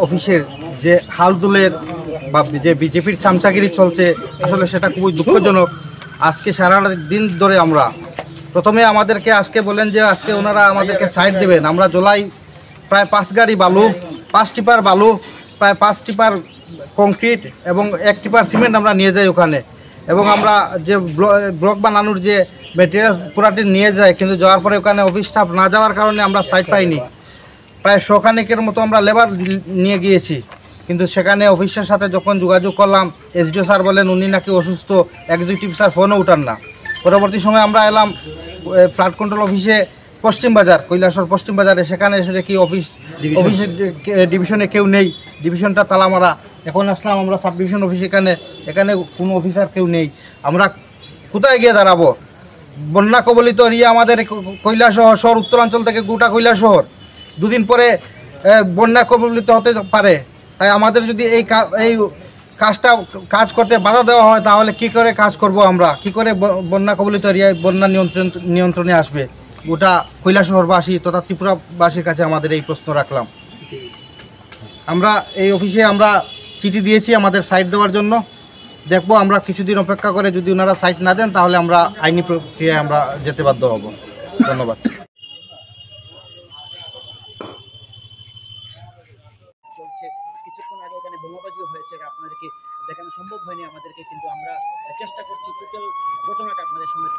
অফিসের যে হালদুলের বা যে বিজেপির চামচাগিরি চলছে, আসলে সেটা খুবই দুঃখজনক। আজকে সারাটা দিন ধরে আমরা প্রথমে আমাদেরকে আজকে বলেন যে আজকে ওনারা আমাদেরকে সাইড দেবেন। আমরা জোলাই প্রায় 5 গাড়ি বালু, 5 টিপার বালু, প্রায় 5 টিপার কংক্রিট এবং 1 টিপার সিমেন্ট আমরা নিয়ে যাই ওখানে। এবং আমরা যে ব্লক বানানোর যে মেটেরিয়ালস পুরাটি নিয়ে যাই, কিন্তু যাওয়ার পরে ওখানে অফিস স্টাফ না যাওয়ার কারণে আমরা সাইড পাইনি। প্রায় 100 খানেকের মতো আমরা লেবার নিয়ে গিয়েছি, কিন্তু সেখানে অফিসের সাথে যখন যোগাযোগ করলাম, এসডিও স্যার বলেন উনি নাকি অসুস্থ, এক্সিকিউটিভ স্যার ফোনও উঠান না। পরবর্তী সময় আমরা এলাম ফ্লাড কন্ট্রোল অফিসে, পশ্চিম বাজার, কৈলাসহর পশ্চিম বাজারে। সেখানে এসে দেখি অফিসের ডিভিশনে কেউ নেই, ডিভিশনটা তালা মারা। এখন আসলাম আমরা সাব ডিভিশন অফিস, এখানে কোনো অফিসার কেউ নেই। আমরা কোথায় গিয়ে দাঁড়াবো? বন্যা কবলিত এরিয়া আমাদের কৈলাসহর শহর, উত্তরাঞ্চল থেকে গোটা কৈলাসহর। দুদিন পরে বন্যা কবলিত হতে পারে। তাই আমাদের যদি এই কাজ করতে বাধা দেওয়া হয়, তাহলে কি করে কাজ করব? আমরা কি করে বন্যা কবলিত এরিয়ায় বন্যা নিয়ন্ত্রণে আসবে? গোটা কৈলাসহরবাসী তথা ত্রিপুরাবাসীর কাছে আমাদের এই প্রশ্ন রাখলাম। আমরা এই অফিসে আমরা চিঠি দিয়েছি আমাদের সাইট দেওয়ার জন্য। দেখবো আমরা কিছুদিন অপেক্ষা করে, যদি ওনারা সাইট না দেন তাহলে আমরা আইনি প্রক্রিয়ায় আমরা যেতে বাধ্য হব। ধন্যবাদ। কিছুক্ষণ আগে এখানে বোমাবাজিও হয়েছে, আপনাদেরকে দেখানো সম্ভব হয়নি আমাদেরকে, কিন্তু আমরা চেষ্টা করছি টোটাল ঘটনাটা আপনাদের সামনে